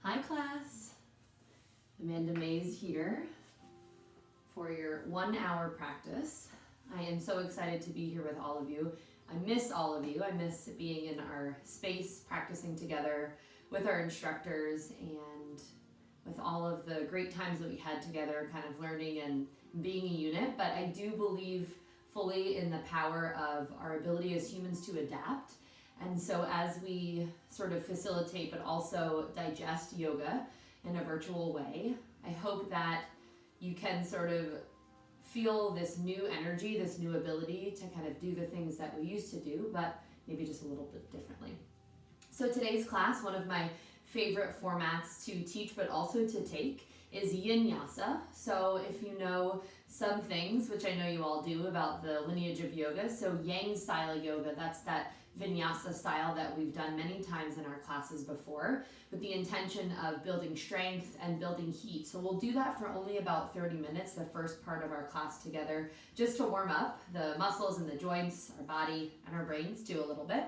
Hi class, Amanda Mays here for your 1 hour practice. I am so excited to be here with all of you. I miss all of you. I miss being in our space, practicing together with our instructors and with all of the great times that we had together, kind of learning and being a unit. But I do believe fully in the power of our ability as humans to adapt. And so as we sort of facilitate but also digest yoga in a virtual way, I hope that you can sort of feel this new energy, this new ability to kind of do the things that we used to do, but maybe just a little bit differently. So today's class, one of my favorite formats to teach but also to take is Yin-Yasa. So if you know some things, which I know you all do about the lineage of yoga, so Yang style yoga, that's that Vinyasa style that we've done many times in our classes before, with the intention of building strength and building heat. So we'll do that for only about 30 minutes, the first part of our class together, just to warm up the muscles and the joints, our body and our brains do a little bit.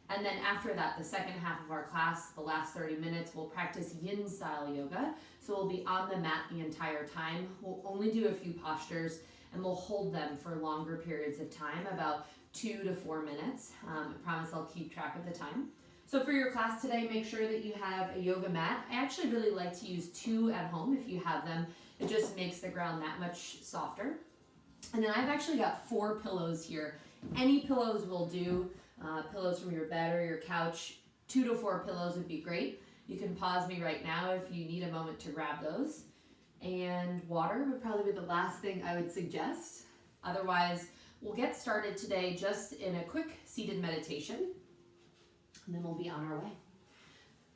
And then after that, the second half of our class, the last 30 minutes, we'll practice Yin style yoga. So we'll be on the mat the entire time. We'll only do a few postures and we'll hold them for longer periods of time, about 2 to 4 minutes. I promise I'll keep track of the time. So for your class today, make sure that you have a yoga mat. I actually really like to use 2 at home if you have them. It just makes the ground that much softer. And then I've actually got 4 pillows here. Any pillows will do. Pillows from your bed or your couch. 2 to 4 pillows would be great. You can pause me right now if you need a moment to grab those. And water would probably be the last thing I would suggest. Otherwise, we'll get started today just in a quick seated meditation, and then we'll be on our way.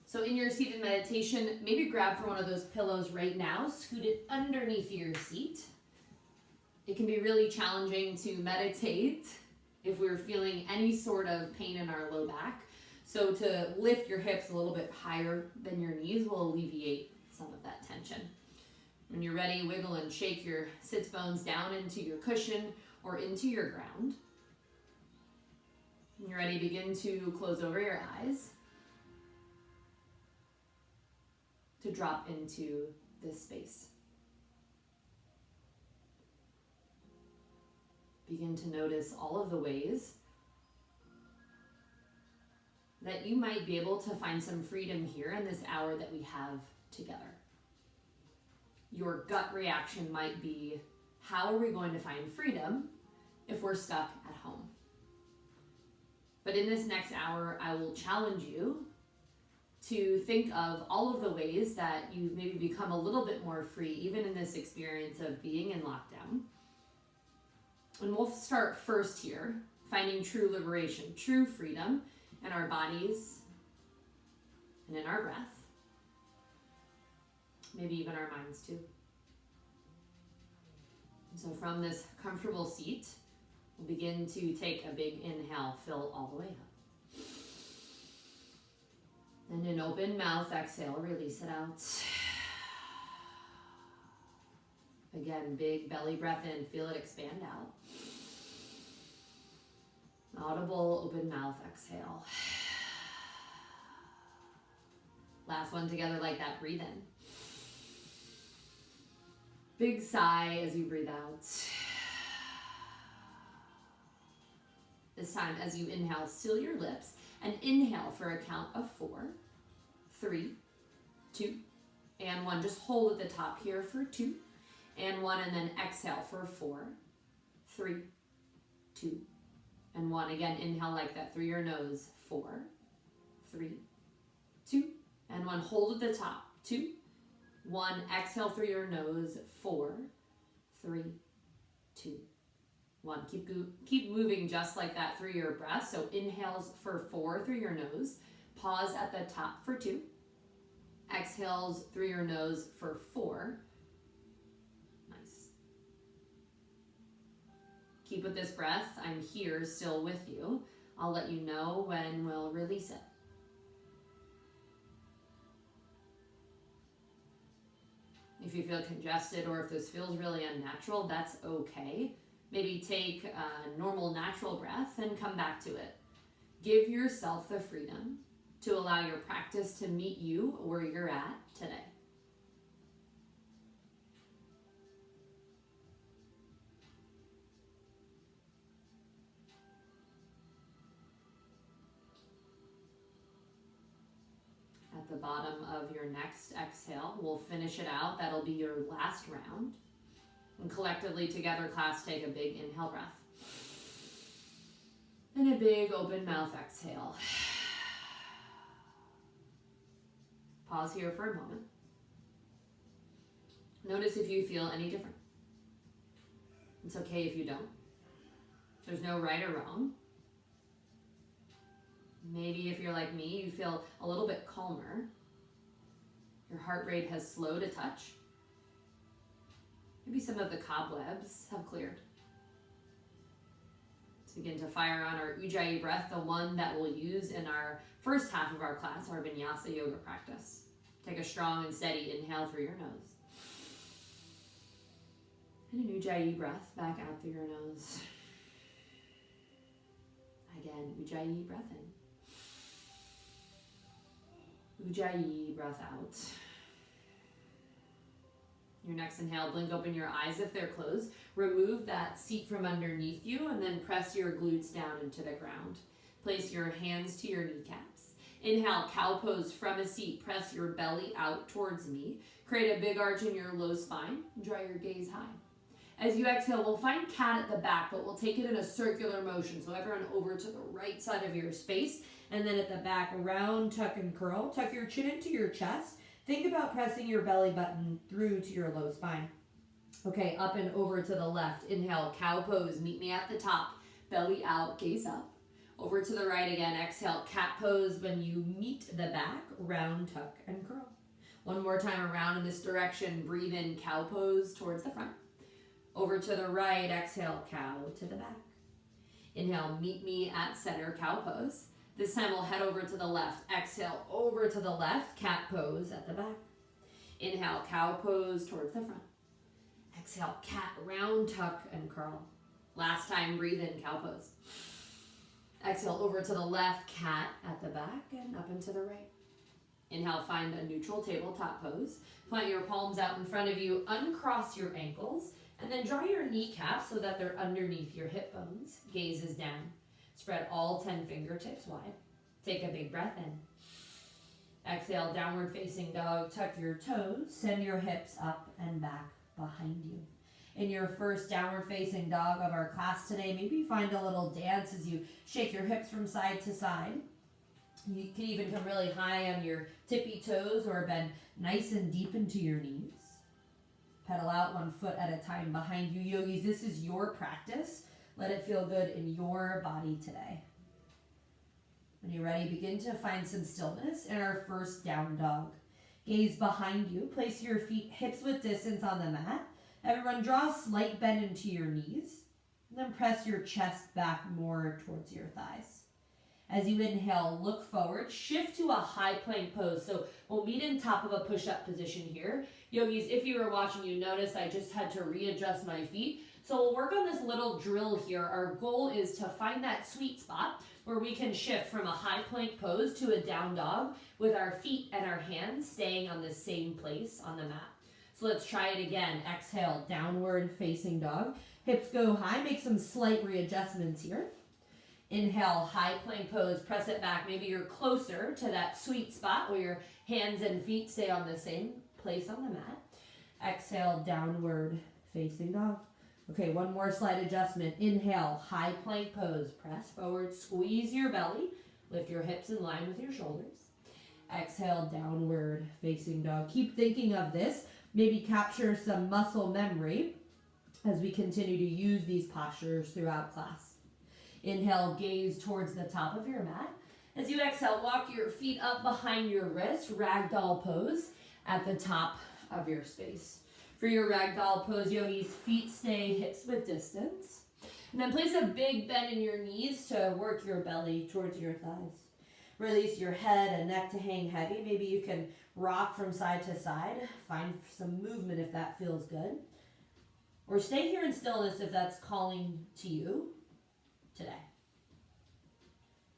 So in your seated meditation, maybe grab for one of those pillows right now, scoot it underneath your seat. It can be really challenging to meditate if we're feeling any sort of pain in our low back. So to lift your hips a little bit higher than your knees will alleviate some of that tension. When you're ready, wiggle and shake your sits bones down into your cushion or into your ground. When you're ready, begin to close over your eyes to drop into this space. Begin to notice all of the ways that you might be able to find some freedom here in this hour that we have together. Your gut reaction might be, how are we going to find freedom if we're stuck at home? But in this next hour, I will challenge you to think of all of the ways that you've maybe become a little bit more free, even in this experience of being in lockdown. And we'll start first here, finding true liberation, true freedom in our bodies and in our breath. Maybe even our minds too. So from this comfortable seat, we'll begin to take a big inhale, fill all the way up. And an open mouth exhale, release it out. Again, big belly breath in, feel it expand out. Audible, open mouth exhale. Last one together like that, breathe in. Big sigh as you breathe out. This time as you inhale, seal your lips and inhale for a count of 4, 3, 2, and 1. Just hold at the top here for 2 and 1, and then exhale for 4, 3, 2, and 1. Again, inhale like that through your nose. 4, 3, 2, and 1. Hold at the top. 2, 1. Exhale through your nose. 4, 3, 2, 1. Keep moving just like that through your breath. So inhales for 4 through your nose. Pause at the top for 2. Exhales through your nose for 4. Nice. Keep with this breath. I'm here still with you. I'll let you know when we'll release it. If you feel congested or if this feels really unnatural, that's okay. Maybe take a normal, natural breath and come back to it. Give yourself the freedom to allow your practice to meet you where you're at today. At the bottom of your next exhale, we'll finish it out. That'll be your last round. And collectively together, class, take a big inhale breath. And a big open mouth exhale. Pause here for a moment. Notice if you feel any different. It's okay if you don't. There's no right or wrong. Maybe if you're like me, you feel a little bit calmer. Your heart rate has slowed a touch. Maybe some of the cobwebs have cleared. Let's begin to fire on our Ujjayi breath, the one that we'll use in our first half of our class, our Vinyasa yoga practice. Take a strong and steady inhale through your nose. And an Ujjayi breath back out through your nose. Again, Ujjayi breath in. Ujjayi breath out. Your next inhale, blink open your eyes if they're closed. Remove that seat from underneath you and then press your glutes down into the ground. Place your hands to your kneecaps. Inhale, cow pose from a seat. Press your belly out towards me. Create a big arch in your low spine. Draw your gaze high. As you exhale, we'll find cat at the back, but we'll take it in a circular motion. So everyone over to the right side of your space. And then at the back, round, tuck, and curl. Tuck your chin into your chest. Think about pressing your belly button through to your low spine. Okay, up and over to the left. Inhale, cow pose. Meet me at the top. Belly out, gaze up. Over to the right again. Exhale, cat pose. When you meet the back, round, tuck, and curl. One more time around in this direction. Breathe in, cow pose towards the front. Over to the right. Exhale, cow to the back. Inhale, meet me at center, cow pose. This time we'll head over to the left. Exhale, over to the left, cat pose at the back. Inhale, cow pose towards the front. Exhale, cat, round, tuck, and curl. Last time, breathe in, cow pose. Exhale, over to the left, cat at the back, and up and to the right. Inhale, find a neutral tabletop pose. Plant your palms out in front of you, uncross your ankles, and then draw your kneecaps so that they're underneath your hip bones. Gaze is down. Spread all 10 fingertips wide. Take a big breath in. Exhale, downward facing dog. Tuck your toes. Send your hips up and back behind you. In your first downward facing dog of our class today, maybe find a little dance as you shake your hips from side to side. You can even come really high on your tippy toes or bend nice and deep into your knees. Pedal out one foot at a time behind you. Yogis, this is your practice. Let it feel good in your body today. When you're ready, begin to find some stillness in our first down dog. Gaze behind you. Place your feet hips width distance on the mat. Everyone, draw a slight bend into your knees. And then press your chest back more towards your thighs. As you inhale, look forward. Shift to a high plank pose. So we'll meet in top of a push-up position here. Yogis, if you were watching, you noticed I just had to readjust my feet. So we'll work on this little drill here. Our goal is to find that sweet spot where we can shift from a high plank pose to a down dog with our feet and our hands staying on the same place on the mat. So let's try it again. Exhale, downward facing dog. Hips go high. Make some slight readjustments here. Inhale, high plank pose. Press it back. Maybe you're closer to that sweet spot where your hands and feet stay on the same place on the mat. Exhale, downward facing dog. Okay, one more slight adjustment. Inhale, high plank pose. Press forward, squeeze your belly. Lift your hips in line with your shoulders. Exhale, downward facing dog. Keep thinking of this. Maybe capture some muscle memory as we continue to use these postures throughout class. Inhale, gaze towards the top of your mat. As you exhale, walk your feet up behind your wrist. Ragdoll pose at the top of your space. For your Ragdoll Pose, yogis, feet stay hips width distance. And then place a big bend in your knees to work your belly towards your thighs. Release your head and neck to hang heavy. Maybe you can rock from side to side. Find some movement if that feels good. Or stay here in stillness if that's calling to you today.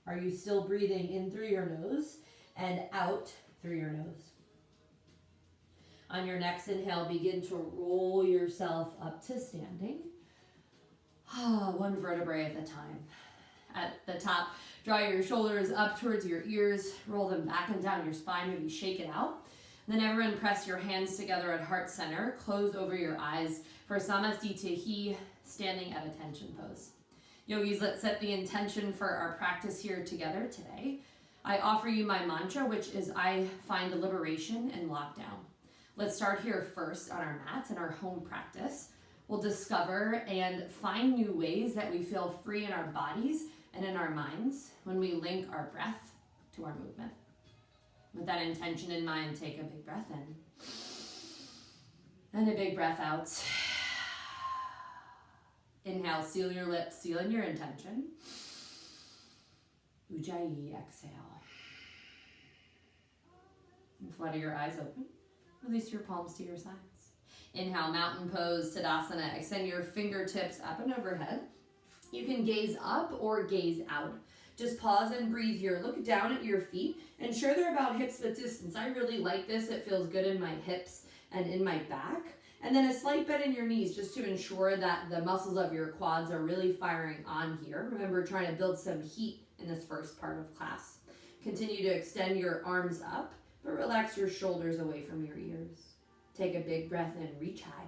Are you still breathing in through your nose and out through your nose. On your next inhale, begin to roll yourself up to standing. One vertebrae at a time. At the top, draw your shoulders up towards your ears, roll them back and down your spine, maybe shake it out. And then everyone press your hands together at heart center, close over your eyes for Samasthiti, standing at attention pose. Yogis, let's set the intention for our practice here together today. I offer you my mantra, which is I find liberation and lockdown. Let's start here first on our mats in our home practice. We'll discover and find new ways that we feel free in our bodies and in our minds when we link our breath to our movement. With that intention in mind, take a big breath in and a big breath out. Inhale, seal your lips, seal in your intention. Ujjayi, exhale. And flutter your eyes open. Release your palms to your sides. Inhale, mountain pose, Tadasana. Extend your fingertips up and overhead. You can gaze up or gaze out. Just pause and breathe here. Look down at your feet. Ensure they're about hips width distance. I really like this. It feels good in my hips and in my back. And then a slight bend in your knees just to ensure that the muscles of your quads are really firing on here. Remember, trying to build some heat in this first part of class. Continue to extend your arms up, but relax your shoulders away from your ears. Take a big breath in, reach high.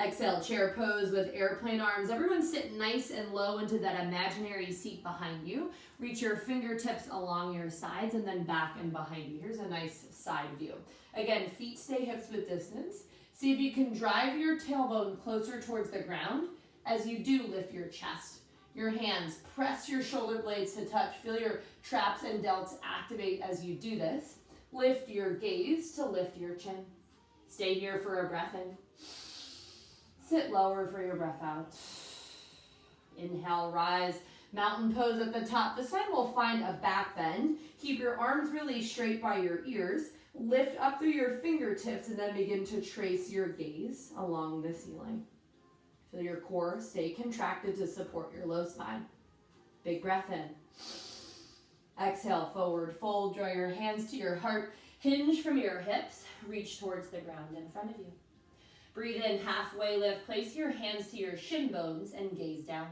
Exhale, chair pose with airplane arms. Everyone sit nice and low into that imaginary seat behind you. Reach your fingertips along your sides and then back and behind you. Here's a nice side view. Again, feet stay hips width distance. See if you can drive your tailbone closer towards the ground. As you do, lift your chest. Your hands, press your shoulder blades to touch. Feel your traps and delts activate as you do this. Lift your gaze to lift your chin. Stay here for a breath in. Sit lower for your breath out. Inhale, rise. Mountain pose at the top. This time we'll find a back bend. Keep your arms really straight by your ears. Lift up through your fingertips and then begin to trace your gaze along the ceiling. Feel your core stay contracted to support your low spine. Big breath in. Exhale, forward fold. Draw your hands to your heart. Hinge from your hips. Reach towards the ground in front of you. Breathe in, halfway lift. Place your hands to your shin bones and gaze down.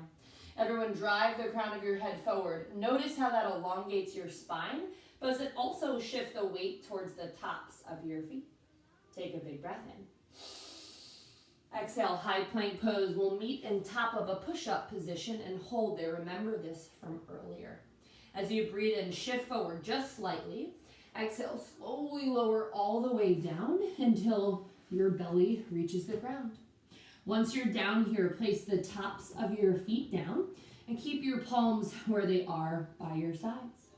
Everyone drive the crown of your head forward. Notice how that elongates your spine, but does it also shift the weight towards the tops of your feet? Take a big breath in. Exhale, high plank pose. We'll meet in top of a push-up position and hold there. Remember this from earlier. As you breathe in, shift forward just slightly. Exhale, slowly lower all the way down until your belly reaches the ground. Once you're down here, place the tops of your feet down and keep your palms where they are by your sides.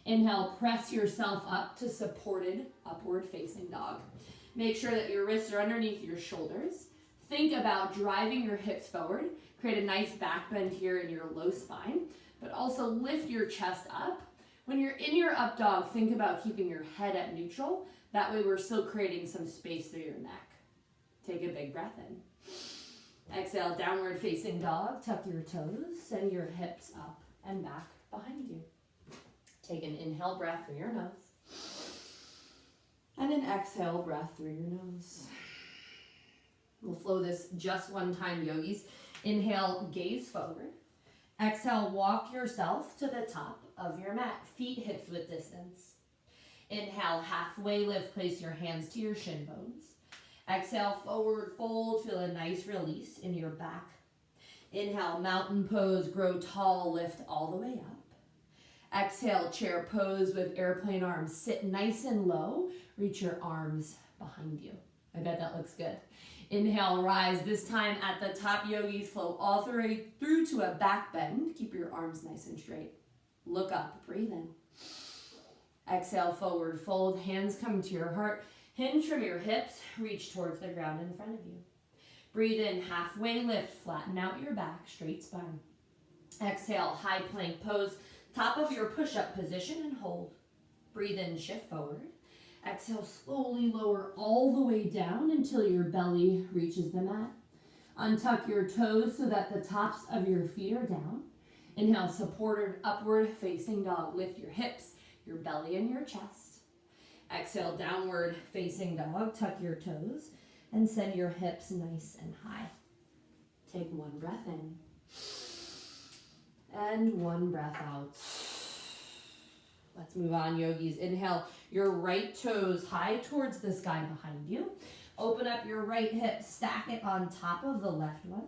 Inhale, press yourself up to supported upward facing dog. Make sure that your wrists are underneath your shoulders. Think about driving your hips forward. Create a nice back bend here in your low spine, but also lift your chest up. When you're in your up dog, think about keeping your head at neutral. That way we're still creating some space through your neck. Take a big breath in. Exhale, downward facing dog. Tuck your toes, send your hips up and back behind you. Take an inhale breath through your nose. And an exhale breath through your nose. We'll flow this just one time, yogis. Inhale, gaze forward. Exhale, walk yourself to the top of your mat. Feet hips width distance. Inhale, halfway lift. Place your hands to your shin bones. Exhale, forward fold. Feel a nice release in your back. Inhale, mountain pose. Grow tall. Lift all the way up. Exhale, chair pose with airplane arms. Sit nice and low. Reach your arms behind you. I bet that looks good. Inhale, rise. This time at the top, yogis, flow all the way through to a back bend. Keep your arms nice and straight. Look up. Breathe in. Exhale, forward fold. Hands come to your heart. Hinge from your hips. Reach towards the ground in front of you. Breathe in, halfway lift. Flatten out your back. Straight spine. Exhale, high plank pose. Top of your push-up position and hold. Breathe in, shift forward. Exhale, slowly lower all the way down until your belly reaches the mat. Untuck your toes so that the tops of your feet are down. Inhale, supported upward facing dog. Lift your hips. your belly and your chest. Exhale, downward facing dog. Tuck your toes and send your hips nice and high. Take one breath in and one breath out. Let's move on, yogis. Inhale, your right toes high towards the sky behind you. Open up your right hip, stack it on top of the left one.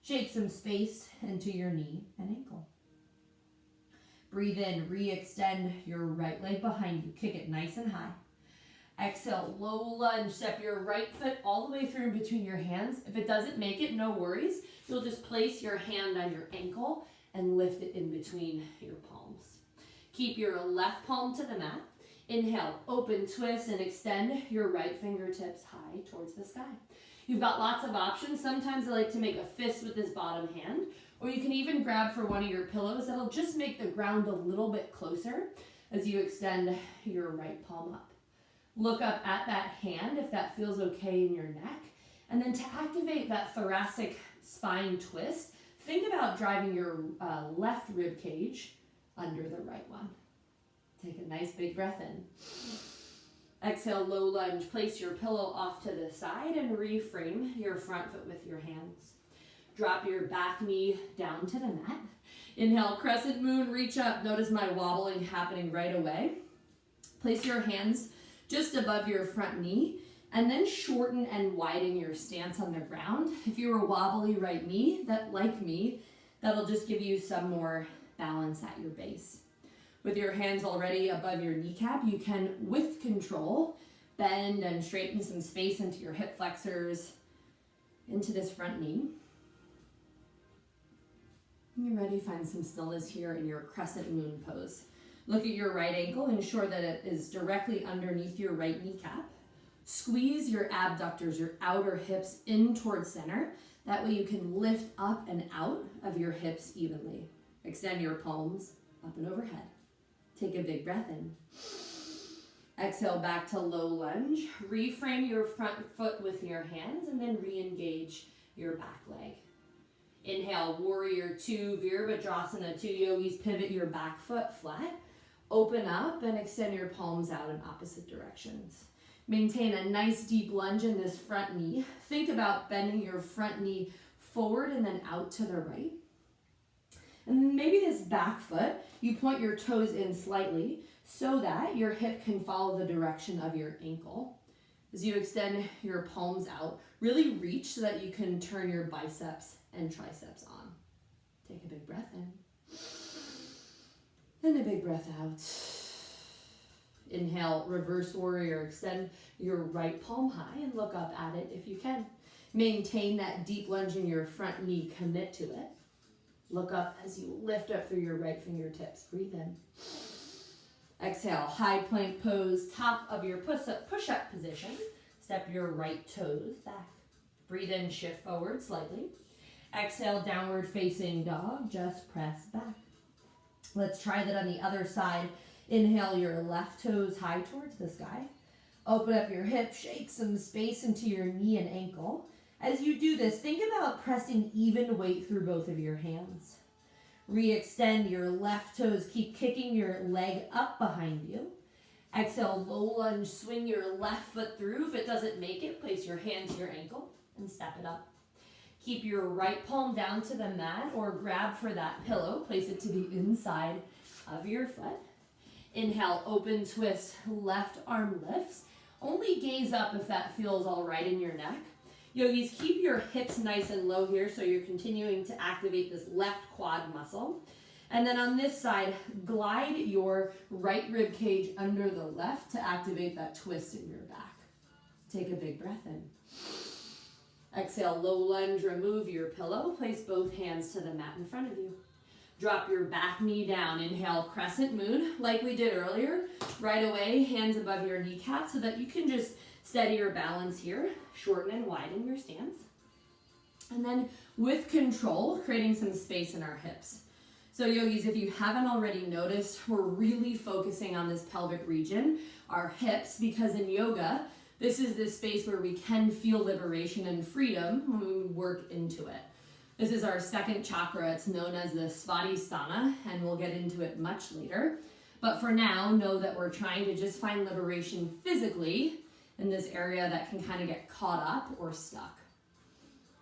Shake some space into your knee and ankle. Breathe in, re-extend your right leg behind you. Kick it nice and high. Exhale, low lunge. Step your right foot all the way through in between your hands. If it doesn't make it, no worries. You'll just place your hand on your ankle and lift it in between your palms. Keep your left palm to the mat. Inhale, open, twist, and extend your right fingertips high towards the sky. You've got lots of options. Sometimes I like to make a fist with this bottom hand, or you can even grab for one of your pillows. That'll just make the ground a little bit closer as you extend your right palm up. Look up at that hand if that feels okay in your neck. And then to activate that thoracic spine twist, think about driving your left rib cage under the right one. Take a nice big breath in. Exhale, low lunge. Place your pillow off to the side and reframe your front foot with your hands. Drop your back knee down to the mat. Inhale, crescent moon, reach up. Notice my wobbling happening right away. Place your hands just above your front knee and then shorten and widen your stance on the ground. If you're a wobbly right knee, like me, that'll just give you some more balance at your base. With your hands already above your kneecap, you can, with control, bend and straighten some space into your hip flexors, into this front knee. When you're ready, find some stillness here in your crescent moon pose. Look at your right ankle, ensure that it is directly underneath your right kneecap. Squeeze your abductors, your outer hips in towards center. That way you can lift up and out of your hips evenly. Extend your palms up and overhead. Take a big breath in. Exhale back to low lunge. Reframe your front foot with your hands and then re-engage your back leg. Inhale, warrior two, Virabhadrasana two. Yogis, pivot your back foot flat. Open up and extend your palms out in opposite directions. Maintain a nice deep lunge in this front knee. Think about bending your front knee forward and then out to the right. And then maybe this back foot, you point your toes in slightly so that your hip can follow the direction of your ankle. As you extend your palms out, really reach so that you can turn your biceps and triceps on. Take a big breath in. And a big breath out. Inhale, reverse warrior. Extend your right palm high and look up at it if you can. Maintain that deep lunge in your front knee. Commit to it. Look up as you lift up through your right fingertips. Breathe in. Exhale, high plank pose, top of your push-up position. Step your right toes back. Breathe in, shift forward slightly. Exhale, downward facing dog. Just press back. Let's try that on the other side. Inhale your left toes high towards the sky. Open up your hips, shake some space into your knee and ankle. As you do this, think about pressing even weight through both of your hands. Re-extend your left toes. Keep kicking your leg up behind you. Exhale, low lunge. Swing your left foot through. If it doesn't make it, place your hand to your ankle and step it up. Keep your right palm down to the mat or grab for that pillow. Place it to the inside of your foot. Inhale, open twist, left arm lifts. Only gaze up if that feels all right in your neck. Yogis, keep your hips nice and low here so you're continuing to activate this left quad muscle. And then on this side, glide your right rib cage under the left to activate that twist in your back. Take a big breath in. Exhale, low lunge, remove your pillow. Place both hands to the mat in front of you. Drop your back knee down. Inhale, crescent moon, like we did earlier. Right away, hands above your kneecap so that you can just steady your balance here. Shorten and widen your stance. And then with control, creating some space in our hips. So yogis, if you haven't already noticed, we're really focusing on this pelvic region, our hips, because in yoga, this is the space where we can feel liberation and freedom when we work into it. This is our second chakra. It's known as the Shavasana, and we'll get into it much later. But for now, know that we're trying to just find liberation physically in this area that can kind of get caught up or stuck.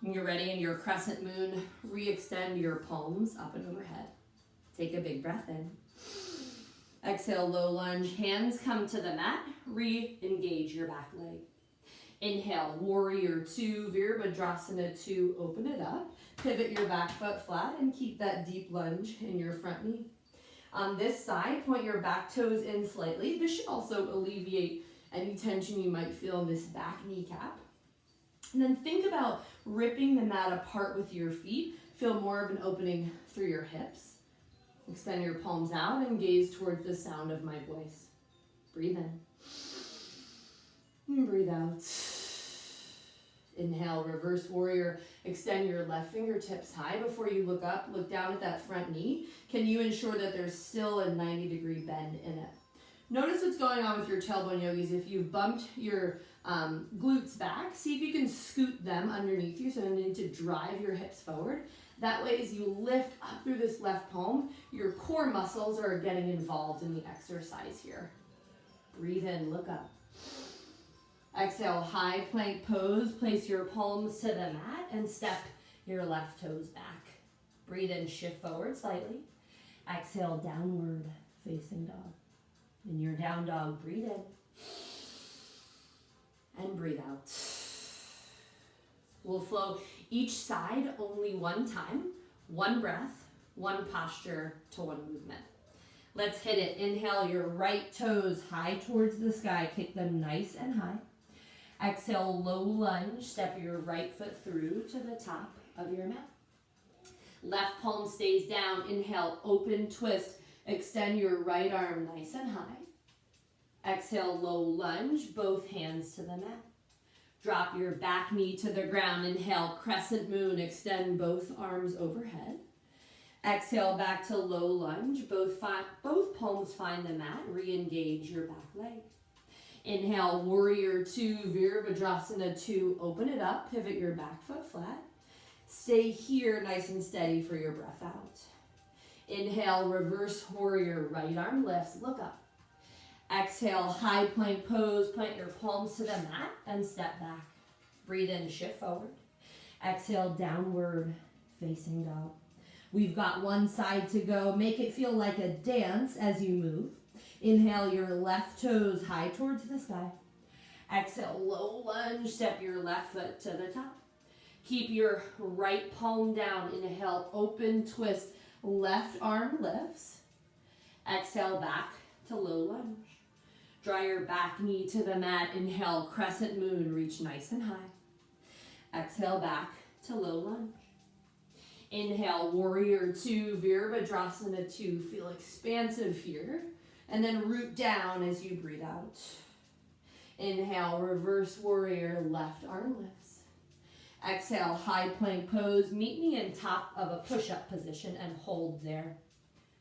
When you're ready in your crescent moon, re-extend your palms up and overhead. Take a big breath in. Exhale, low lunge, hands come to the mat, re-engage your back leg. Inhale, warrior two, Virabhadrasana two, open it up. Pivot your back foot flat and keep that deep lunge in your front knee. On this side, point your back toes in slightly. This should also alleviate any tension you might feel in this back kneecap. And then think about ripping the mat apart with your feet. Feel more of an opening through your hips. Extend your palms out and gaze towards the sound of my voice. Breathe in. And breathe out. Inhale, reverse warrior. Extend your left fingertips high. Before you look up, look down at that front knee. Can you ensure that there's still a 90-degree bend in it? Notice what's going on with your tailbone, yogis. If you've bumped your glutes back, see if you can scoot them underneath you, so you need to drive your hips forward. That way, as you lift up through this left palm, your core muscles are getting involved in the exercise here. Breathe in, look up. Exhale, high plank pose. Place your palms to the mat and step your left toes back. Breathe in, shift forward slightly. Exhale, downward facing dog. In your down dog, breathe in. And breathe out. We'll flow each side only one time, one breath, one posture to one movement. Let's hit it. Inhale your right toes high towards the sky. Kick them nice and high. Exhale, low lunge. Step your right foot through to the top of your mat. Left palm stays down. Inhale, open twist. Extend your right arm nice and high. Exhale, low lunge. Both hands to the mat. Drop your back knee to the ground. Inhale, crescent moon. Extend both arms overhead. Exhale, back to low lunge. Both palms find the mat. Re-engage your back leg. Inhale, warrior two, Virabhadrasana two. Open it up. Pivot your back foot flat. Stay here nice and steady for your breath out. Inhale, reverse warrior. Right arm lifts. Look up. Exhale, high plank pose. Plant your palms to the mat and step back. Breathe in, shift forward. Exhale, downward facing dog. We've got one side to go. Make it feel like a dance as you move. Inhale your left toes high towards the sky. Exhale, low lunge. Step your left foot to the top. Keep your right palm down. Inhale, open twist. Left arm lifts. Exhale, back to low lunge. Draw your back knee to the mat. Inhale, crescent moon. Reach nice and high. Exhale, back to low lunge. Inhale, warrior two, Virabhadrasana two. Feel expansive here. And then root down as you breathe out. Inhale, reverse warrior, left arm lifts. Exhale, high plank pose. Meet me in top of a push-up position and hold there.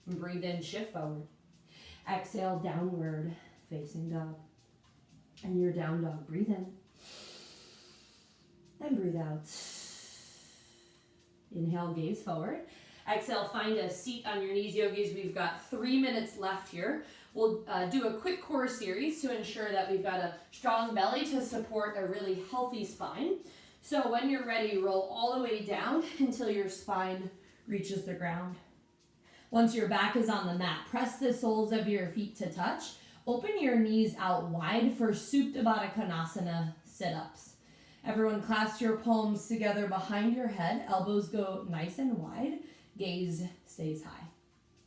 And breathe in, shift forward. Exhale, downward facing dog. And your down dog, breathe in. And breathe out. Inhale, gaze forward. Exhale, find a seat on your knees, yogis. We've got 3 minutes left here. We'll do a quick core series to ensure that we've got a strong belly to support a really healthy spine. So when you're ready, roll all the way down until your spine reaches the ground. Once your back is on the mat, press the soles of your feet to touch. Open your knees out wide for Supta Baddha Konasana sit-ups. Everyone clasp your palms together behind your head. Elbows go nice and wide. Gaze stays high.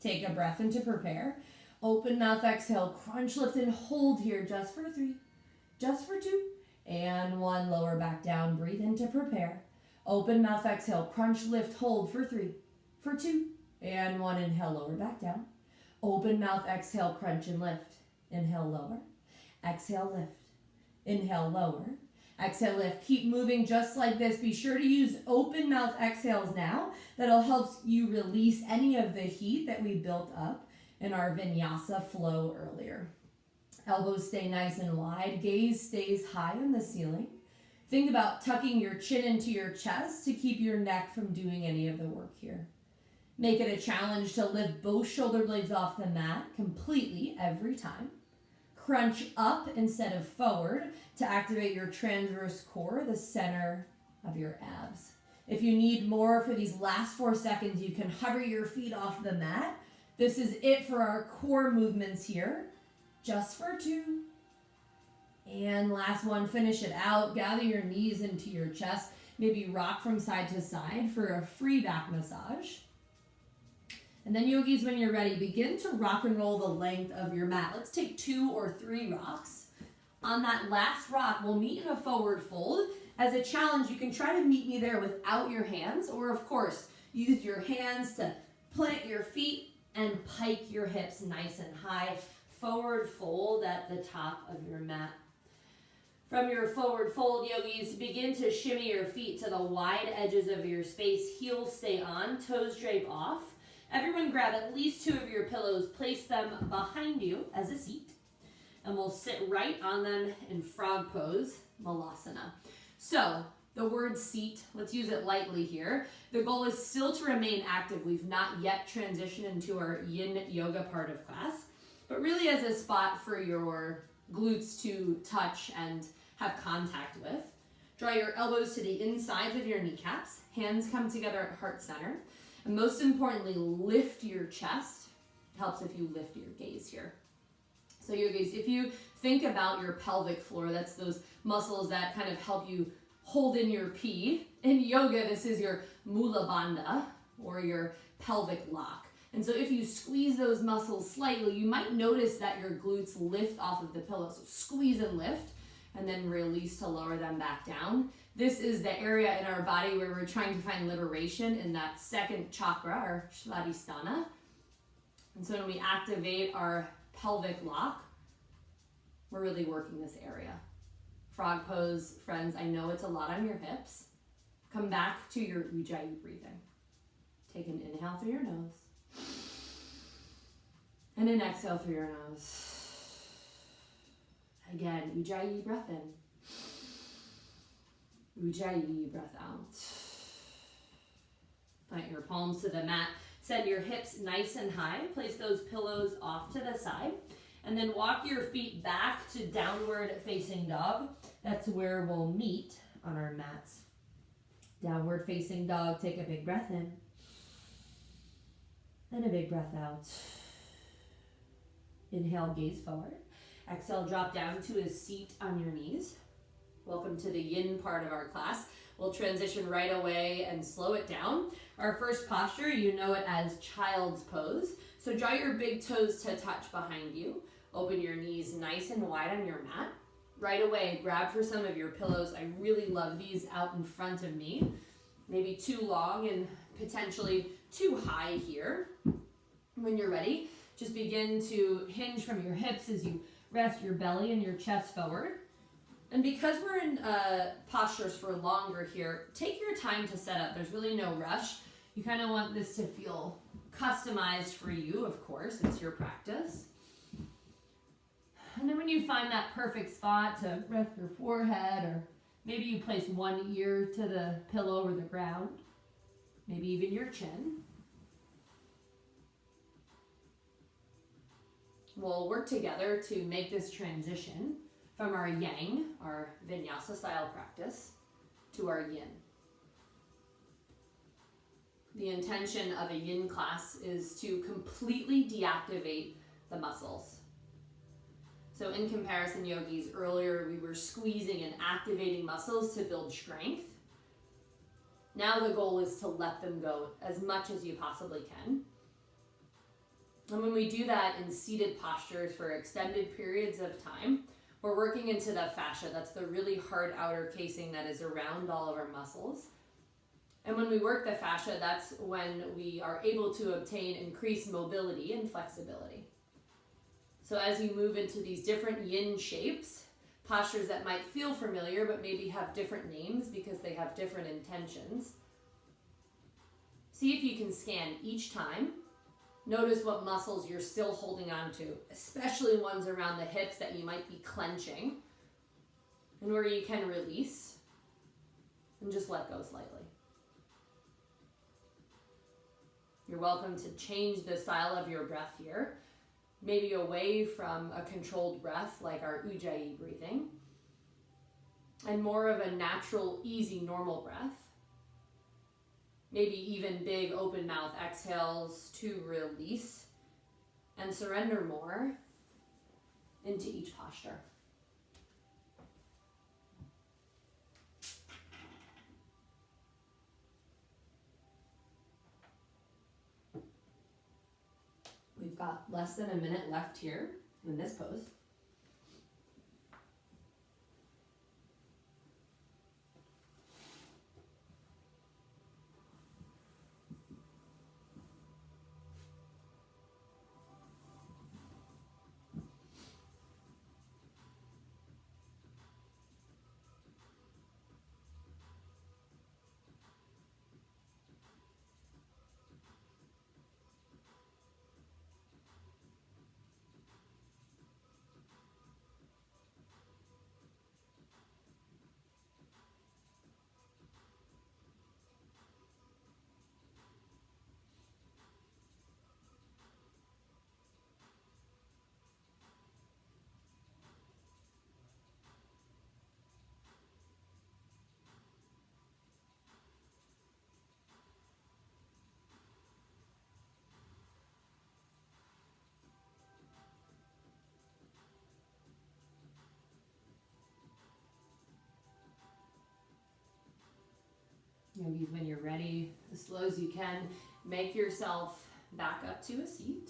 Take a breath in to prepare. Open mouth, exhale, crunch, lift, and hold here just for 3, just for 2, and 1. Lower back down. Breathe in to prepare. Open mouth, exhale, crunch, lift, hold for 3, for 2, and 1. Inhale, lower back down. Open mouth, exhale, crunch and lift. Inhale, lower. Exhale, lift. Inhale, lower. Exhale, lift. Keep moving just like this. Be sure to use open mouth exhales now. That'll help you release any of the heat that we built up in our vinyasa flow earlier. Elbows stay nice and wide. Gaze stays high on the ceiling. Think about tucking your chin into your chest to keep your neck from doing any of the work here. Make it a challenge to lift both shoulder blades off the mat completely every time. Crunch up instead of forward to activate your transverse core, the center of your abs. If you need more for these last 4 seconds, you can hover your feet off the mat. This is it for our core movements here. Just for 2. And last one, finish it out. Gather your knees into your chest. Maybe rock from side to side for a free back massage. And then yogis, when you're ready, begin to rock and roll the length of your mat. Let's take 2 or 3 rocks. On that last rock, we'll meet in a forward fold. As a challenge, you can try to meet me there without your hands, or of course, use your hands to plant your feet and pike your hips nice and high. Forward fold at the top of your mat. From your forward fold, yogis, begin to shimmy your feet to the wide edges of your space. Heels stay on, toes drape off. Everyone grab at least 2 of your pillows, place them behind you as a seat, and we'll sit right on them in frog pose, Malasana. So, the word seat, let's use it lightly here. The goal is still to remain active. We've not yet transitioned into our yin yoga part of class, but really as a spot for your glutes to touch and have contact with. Draw your elbows to the insides of your kneecaps. Hands come together at heart center. And most importantly, lift your chest. It helps if you lift your gaze here. So yogis, if you think about your pelvic floor, that's those muscles that kind of help you hold in your pee. In yoga, this is your mula bandha, or your pelvic lock. And so if you squeeze those muscles slightly, you might notice that your glutes lift off of the pillow. So squeeze and lift, and then release to lower them back down. This is the area in our body where we're trying to find liberation in that second chakra, our Shavasana. And so when we activate our pelvic lock, we're really working this area. Frog pose, friends, I know it's a lot on your hips. Come back to your Ujjayi breathing. Take an inhale through your nose. And an exhale through your nose. Again, Ujjayi, breath in. Ujjayi, breath out. Plant your palms to the mat. Send your hips nice and high. Place those pillows off to the side. And then walk your feet back to downward facing dog. That's where we'll meet on our mats. Downward facing dog. Take a big breath in. And a big breath out. Inhale, gaze forward. Exhale, drop down to a seat on your knees. Welcome to the yin part of our class. We'll transition right away and slow it down. Our first posture, you know it as child's pose. So draw your big toes to touch behind you. Open your knees nice and wide on your mat. Right away, grab for some of your pillows. I really love these out in front of me. Maybe too long and potentially too high here. When you're ready, just begin to hinge from your hips as you rest your belly and your chest forward. And because we're in postures for longer here, take your time to set up. There's really no rush. You kind of want this to feel customized for you, of course. It's your practice. And then when you find that perfect spot to rest your forehead, or maybe you place one ear to the pillow or the ground, maybe even your chin. We'll work together to make this transition from our yang, our vinyasa style practice, to our yin. The intention of a yin class is to completely deactivate the muscles. So in comparison, yogis, earlier we were squeezing and activating muscles to build strength. Now the goal is to let them go as much as you possibly can. And when we do that in seated postures for extended periods of time, we're working into the fascia. That's the really hard outer casing that is around all of our muscles. And when we work the fascia, that's when we are able to obtain increased mobility and flexibility. So as you move into these different yin shapes, postures that might feel familiar but maybe have different names because they have different intentions, see if you can scan each time. Notice what muscles you're still holding on to, especially ones around the hips that you might be clenching, and where you can release and just let go slightly. You're welcome to change the style of your breath here, maybe away from a controlled breath like our Ujjayi breathing, and more of a natural, easy, normal breath. Maybe even big open mouth exhales to release and surrender more into each posture. We've got less than a minute left here in this pose. Yogis, when you're ready, as slow as you can, make yourself back up to a seat.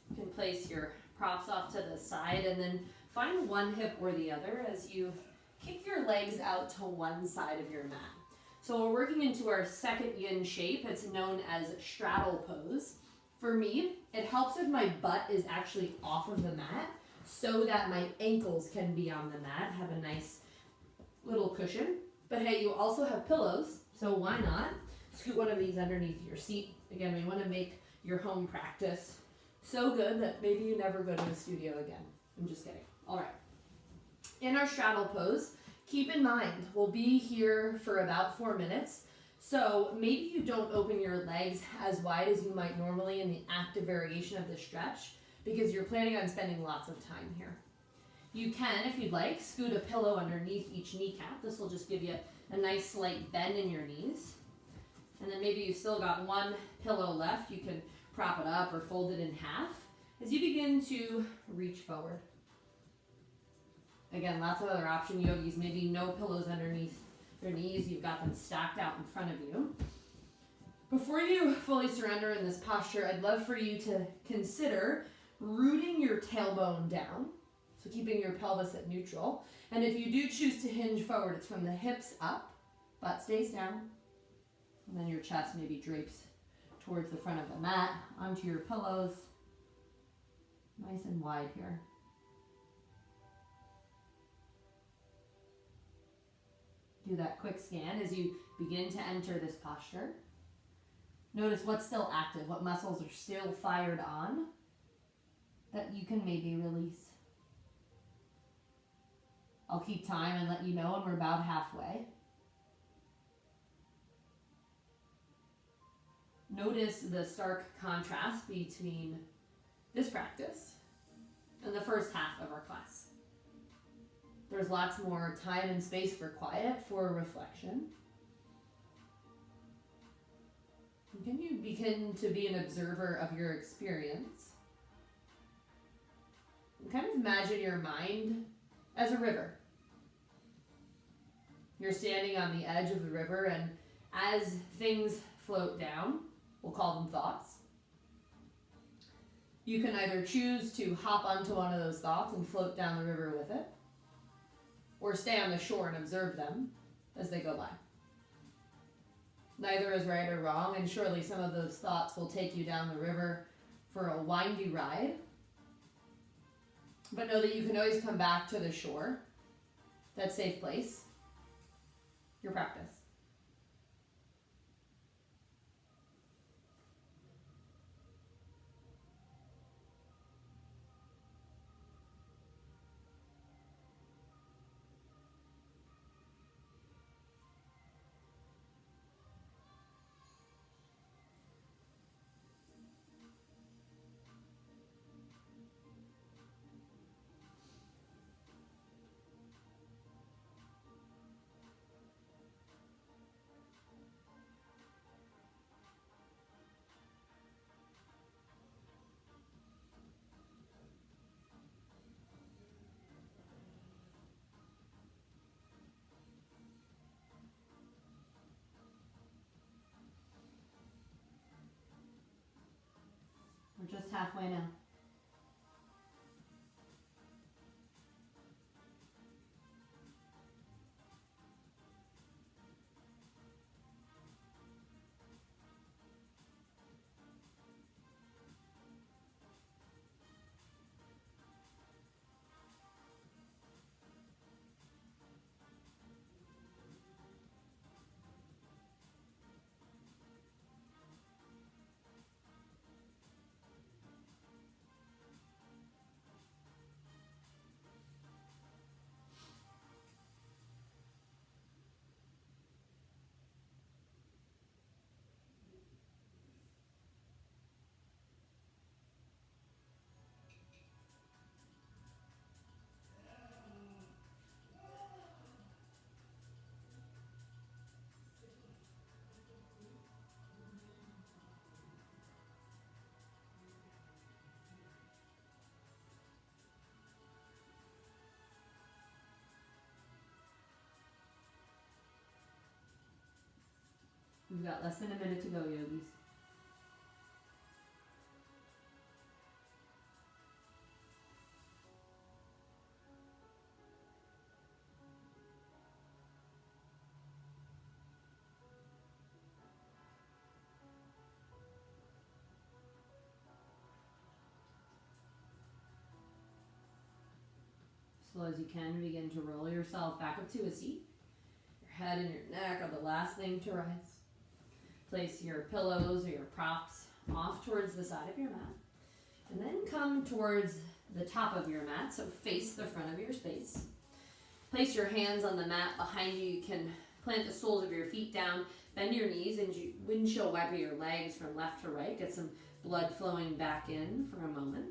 You can place your props off to the side and then find one hip or the other as you kick your legs out to one side of your mat. So we're working into our second yin shape. It's known as Straddle Pose. For me, it helps if my butt is actually off of the mat so that my ankles can be on the mat, have a nice little cushion. But hey, you also have pillows, so why not scoot one of these underneath your seat. Again, we want to make your home practice so good that maybe you never go to a studio again. I'm just kidding. All right. In our straddle pose, keep in mind, we'll be here for about 4 minutes. So maybe you don't open your legs as wide as you might normally in the active variation of the stretch because you're planning on spending lots of time here. You can, if you'd like, scoot a pillow underneath each kneecap. This will just give you a nice slight bend in your knees. And then maybe you've still got one pillow left. You can prop it up or fold it in half as you begin to reach forward. Again, lots of other option yogis, maybe no pillows underneath your knees. You've got them stacked out in front of you. Before you fully surrender in this posture, I'd love for you to consider rooting your tailbone down. So keeping your pelvis at neutral. And if you do choose to hinge forward, it's from the hips up, butt stays down. And then your chest maybe drapes towards the front of the mat, onto your pillows. Nice and wide here. Do that quick scan as you begin to enter this posture. Notice what's still active, what muscles are still fired on that you can maybe release. I'll keep time and let you know when we're about halfway. Notice the stark contrast between this practice and the first half of our class. There's lots more time and space for quiet, for reflection. And can you begin to be an observer of your experience? And kind of imagine your mind as a river. You're standing on the edge of the river, and as things float down, we'll call them thoughts. You can either choose to hop onto one of those thoughts and float down the river with it, or stay on the shore and observe them as they go by. Neither is right or wrong, and surely some of those thoughts will take you down the river for a windy ride. But know that you can always come back to the shore, that safe place, your practice. just halfway now. We've got less than a minute to go, yogis. Slow as you can, begin to roll yourself back up to a seat. Your head and your neck are the last thing to rise. Place your pillows or your props off towards the side of your mat. And then come towards the top of your mat, so face the front of your space. Place your hands on the mat behind you. You can plant the soles of your feet down, bend your knees, and windshield wiper your legs from left to right. Get some blood flowing back in for a moment.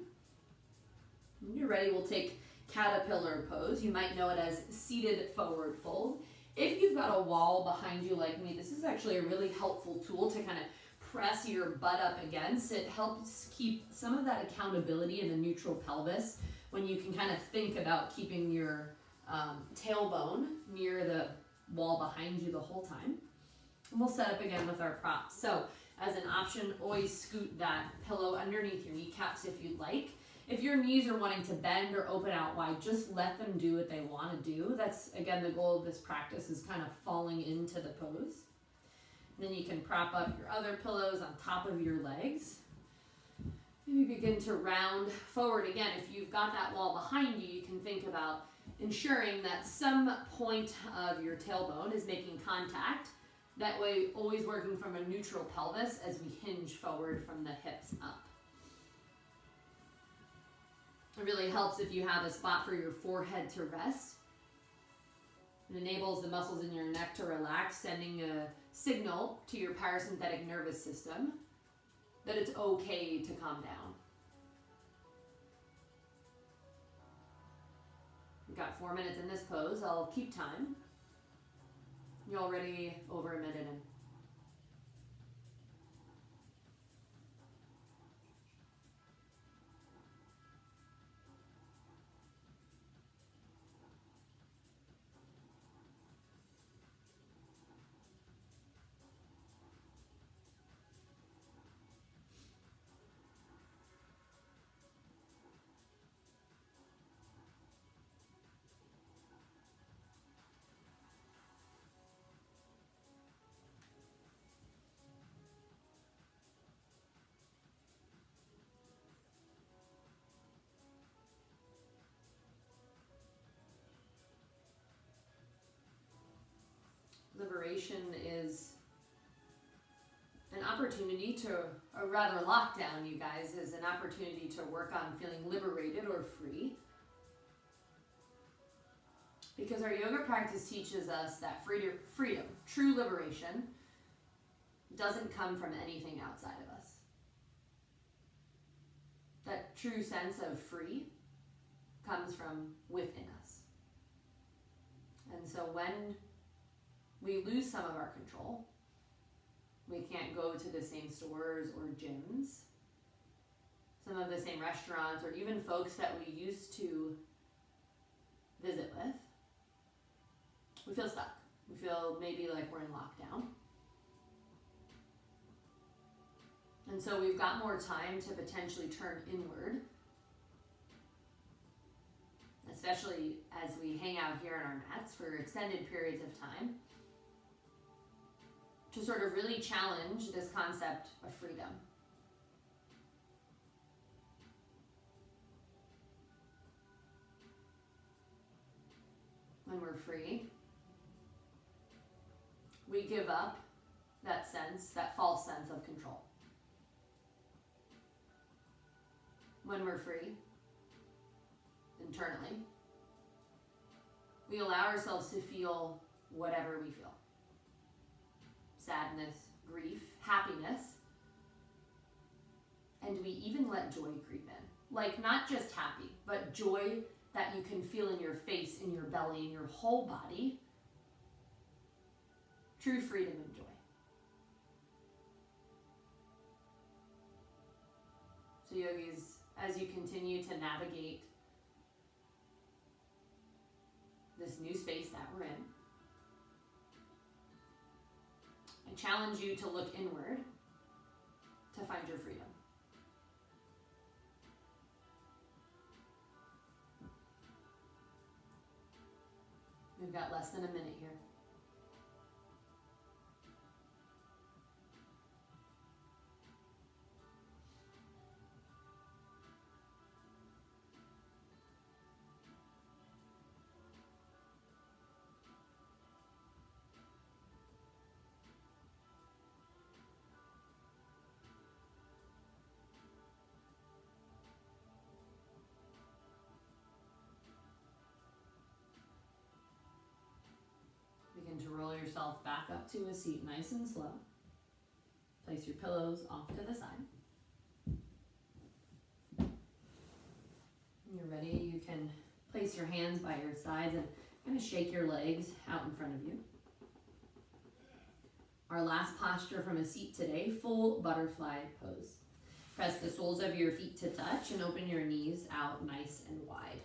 When you're ready, we'll take Caterpillar Pose. You might know it as seated forward fold. If you've got a wall behind you like me, this is actually a really helpful tool to kind of press your butt up against. It helps keep some of that accountability in the neutral pelvis when you can kind of think about keeping your tailbone near the wall behind you the whole time. And we'll set up again with our props. So as an option, always scoot that pillow underneath your kneecaps if you'd like. If your knees are wanting to bend or open out wide, just let them do what they want to do. That's, again, the goal of this practice is kind of falling into the pose. And then you can prop up your other pillows on top of your legs. Maybe begin to round forward. Again, if you've got that wall behind you, you can think about ensuring that some point of your tailbone is making contact. That way, always working from a neutral pelvis as we hinge forward from the hips up. It really helps if you have a spot for your forehead to rest. It enables the muscles in your neck to relax, sending a signal to your parasympathetic nervous system that it's okay to calm down. We've got 4 minutes in this pose. I'll keep time. You're already over a minute in. Liberation is an opportunity to, or rather lockdown, you guys, is an opportunity to work on feeling liberated or free. Because our yoga practice teaches us that freedom, true liberation, doesn't come from anything outside of us. That true sense of free comes from within us. And so when we lose some of our control, we can't go to the same stores or gyms, some of the same restaurants, or even folks that we used to visit with. We feel stuck. We feel maybe like we're in lockdown. And And so we've got more time to potentially turn inward, especially as we hang out here on our mats for extended periods of time, to sort of really challenge this concept of freedom. When we're free, we give up that sense, that false sense of control. When we're free, internally, we allow ourselves to feel whatever we feel. Sadness, grief, happiness, and we even let joy creep in. Like, not just happy, but joy that you can feel in your face, in your belly, in your whole body. True freedom and joy. So yogis, as you continue to navigate this new space that we're in, I challenge you to look inward to find your freedom. We've got less than a minute here. Begin to roll yourself back up to a seat nice and slow. Place your pillows off to the side. When you're ready, you can place your hands by your sides and kind of shake your legs out in front of you. Our last posture from a seat today, full butterfly pose. Press the soles of your feet to touch and open your knees out nice and wide.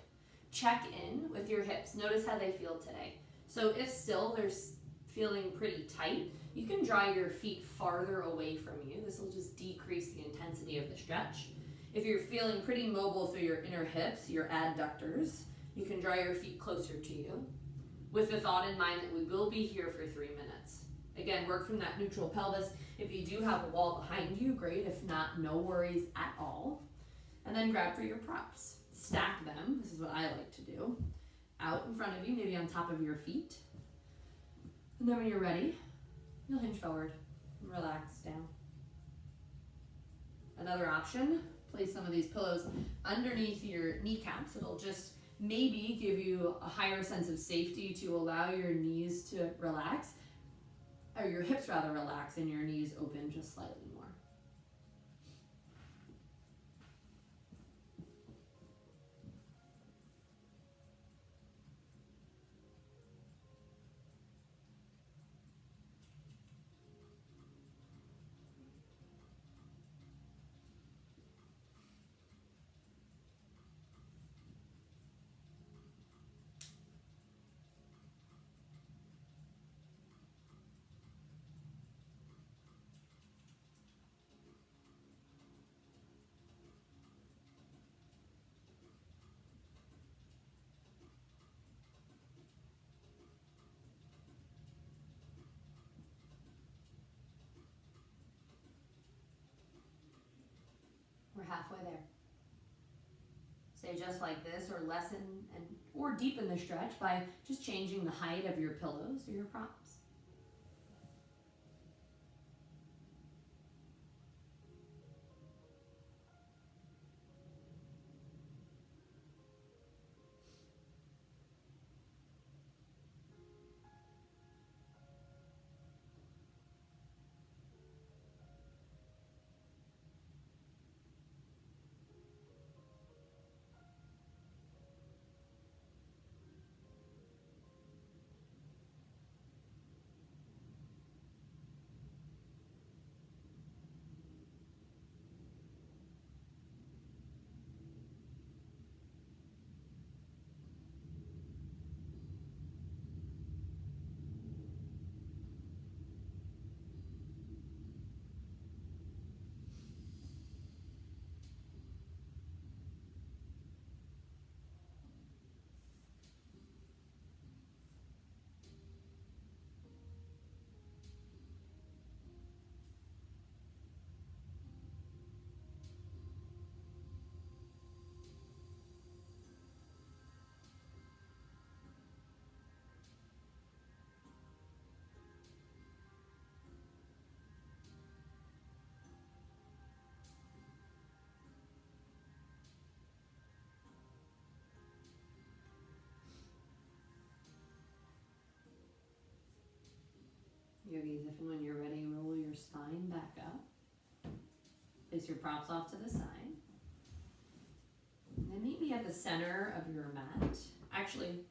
Check in with your hips. Notice how they feel today. So if still they're feeling pretty tight, you can draw your feet farther away from you. This will just decrease the intensity of the stretch. If you're feeling pretty mobile through your inner hips, your adductors, you can draw your feet closer to you with the thought in mind that we will be here for 3 minutes. Again, work from that neutral pelvis. If you do have a wall behind you, great. If not, no worries at all. And then grab for your props. Stack them. This is what I like to do. Out in front of you, maybe on top of your feet. And then when you're ready, you'll hinge forward and relax down. Another option, place some of these pillows underneath your kneecaps. It'll just maybe give you a higher sense of safety to allow your knees to relax, or your hips rather relax, and your knees open just slightly more. We're halfway there. Stay just like this, or lessen or deepen the stretch by just changing the height of your pillows or your props. Yogis, if and when you're ready, roll your spine back up. Place your props off to the side. And then meet me at the center of your mat. Actually,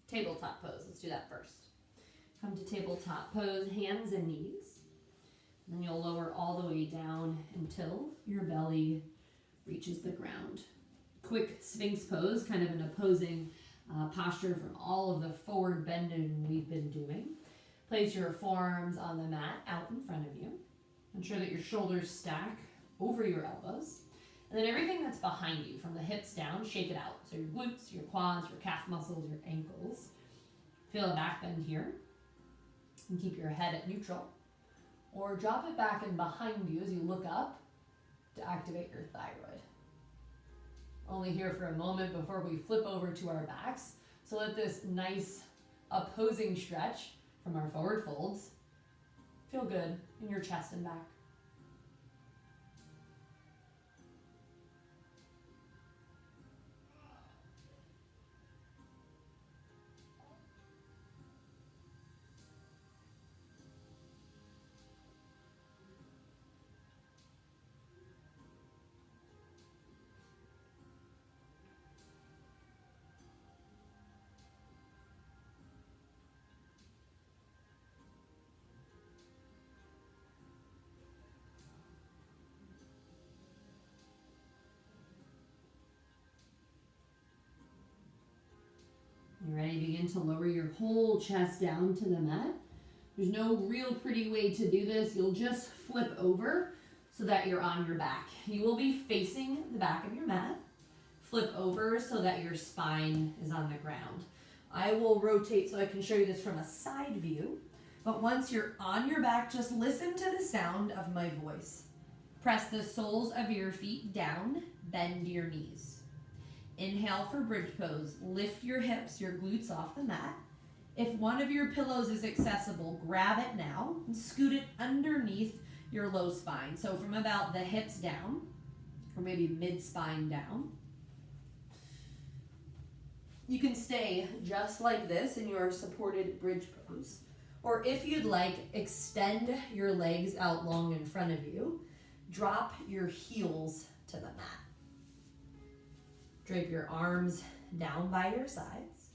tabletop pose. Let's do that first. Come to tabletop pose, hands and knees. And then you'll lower all the way down until your belly reaches the ground. Quick Sphinx pose, kind of an opposing posture from all of the forward bending we've been doing. Place your forearms on the mat out in front of you. Ensure that your shoulders stack over your elbows. And then everything that's behind you, from the hips down, shake it out. So your glutes, your quads, your calf muscles, your ankles. Feel a back bend here. And keep your head at neutral. Or drop it back and behind you as you look up to activate your thyroid. Only here for a moment before we flip over to our backs. So let this nice opposing stretch from our forward folds feel good in your chest and back. You're ready to begin to lower your whole chest down to the mat. There's no real pretty way to do this. You'll just flip over so that you're on your back. You will be facing the back of your mat. Flip over so that your spine is on the ground. I will rotate so I can show you this from a side view. But once you're on your back, just listen to the sound of my voice. Press the soles of your feet down, bend your knees. Inhale for bridge pose. Lift your hips, your glutes off the mat. If one of your pillows is accessible, grab it now and scoot it underneath your low spine. So from about the hips down, or maybe mid-spine down. You can stay just like this in your supported bridge pose. Or if you'd like, extend your legs out long in front of you. Drop your heels to the mat. Drape your arms down by your sides.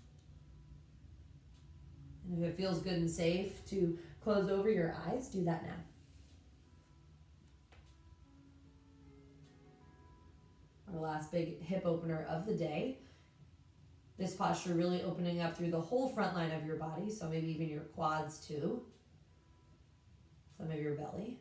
And if it feels good and safe to close over your eyes, do that now. Our last big hip opener of the day. This posture really opening up through the whole front line of your body, so maybe even your quads too, some of your belly.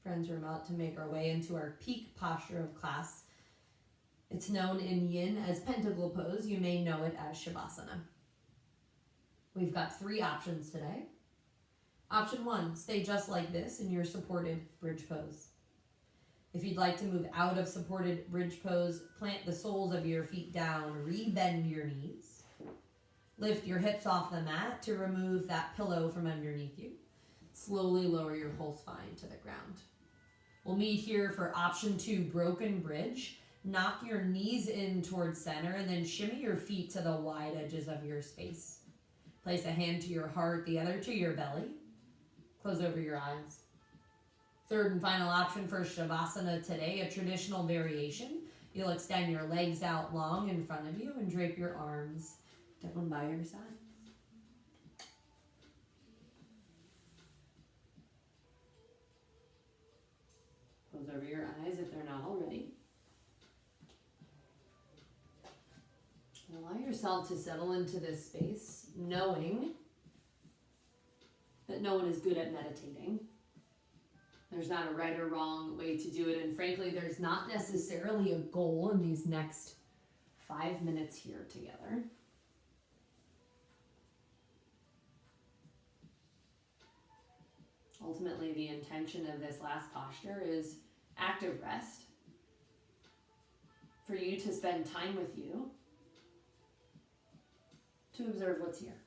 Friends, we're about to make our way into our peak posture of class. It's known in Yin as Pentacle Pose. You may know it as Shavasana. We've got 3 options today. Option 1, stay just like this in your supported bridge pose. If you'd like to move out of supported bridge pose, plant the soles of your feet down, re-bend your knees. Lift your hips off the mat to remove that pillow from underneath you. Slowly lower your whole spine to the ground. We'll meet here for option 2, broken bridge. Knock your knees in towards center and then shimmy your feet to the wide edges of your space. Place a hand to your heart, the other to your belly. Close over your eyes. Third and final option for Shavasana today, a traditional variation. You'll extend your legs out long in front of you and drape your arms down by your side. Close over your eyes if they're not already. Allow yourself to settle into this space. knowing that no one is good at meditating. There's not a right or wrong way to do it, and frankly, there's not necessarily a goal in these next 5 minutes here together. Ultimately, the intention of this last posture is active rest, for you to spend time with you, to observe what's here.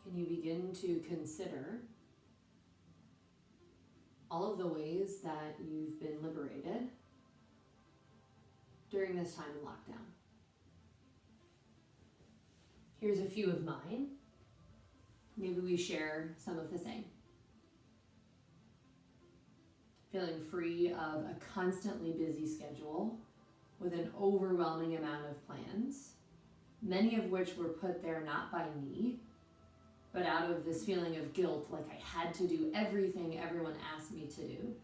Can you begin to consider all of the ways that you've been liberated during this time in lockdown? Here's a few of mine. Maybe we share some of the same. Feeling free of a constantly busy schedule with an overwhelming amount of plans, many of which were put there not by me, but out of this feeling of guilt, like I had to do everything everyone asked me to do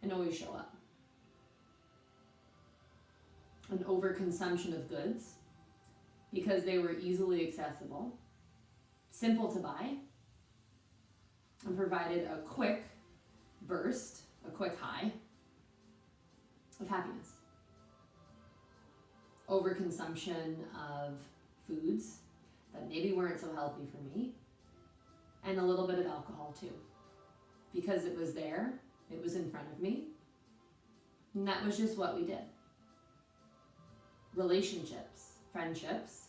and always show up. An overconsumption of goods because they were easily accessible, simple to buy, and provided a quick burst, a quick high of happiness. Overconsumption of foods that maybe weren't so healthy for me, and a little bit of alcohol too, because it was there, it was in front of me, and that was just what we did. relationships, friendships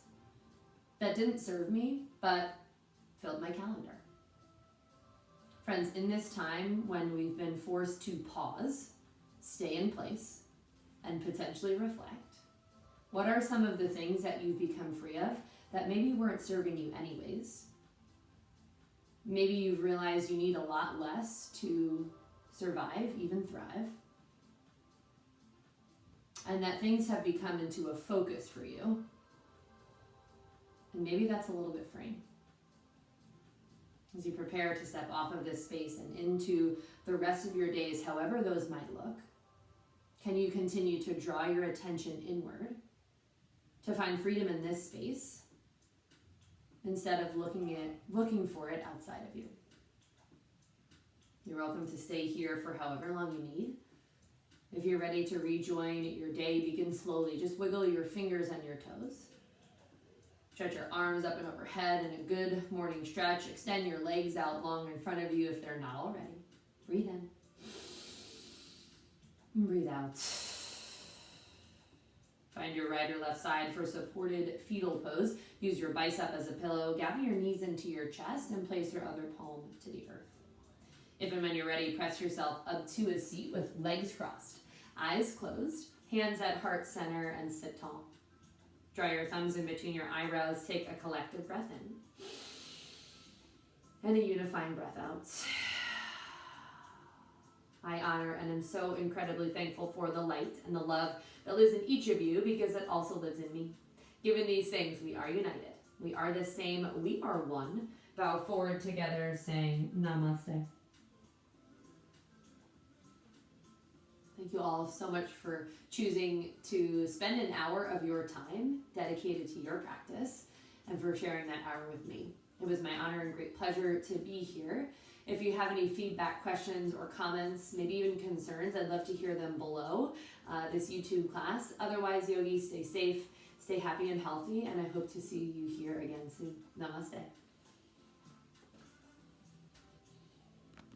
that didn't serve me, but filled my calendar. Friends, in this time when we've been forced to pause, stay in place, and potentially reflect, what are some of the things that you've become free of that maybe weren't serving you anyways? Maybe you've realized you need a lot less to survive, even thrive. And that things have become into a focus for you. And maybe that's a little bit freeing. As you prepare to step off of this space and into the rest of your days, however those might look, can you continue to draw your attention inward to find freedom in this space instead of looking for it outside of you? You're welcome to stay here for however long you need. If you're ready to rejoin your day, begin slowly. Just wiggle your fingers and your toes. Stretch your arms up and overhead in a good morning stretch. Extend your legs out long in front of you if they're not already. Breathe in. And breathe out. Find your right or left side for supported fetal pose. Use your bicep as a pillow. Gather your knees into your chest and place your other palm to the earth. If and when you're ready, press yourself up to a seat with legs crossed, eyes closed, hands at heart center, and sit tall. Draw your thumbs in between your eyebrows. Take a collective breath in and a unifying breath out. I honor and am so incredibly thankful for the light and the love that lives in each of you because it also lives in me. Given these things, we are united. We are the same. We are one. Bow forward together saying namaste. Thank you all so much for choosing to spend an hour of your time dedicated to your practice and for sharing that hour with me. It was my honor and great pleasure to be here. If you have any feedback, questions, or comments, maybe even concerns, I'd love to hear them below this YouTube class. Otherwise, yogis, stay safe, stay happy and healthy, and I hope to see you here again soon. Namaste.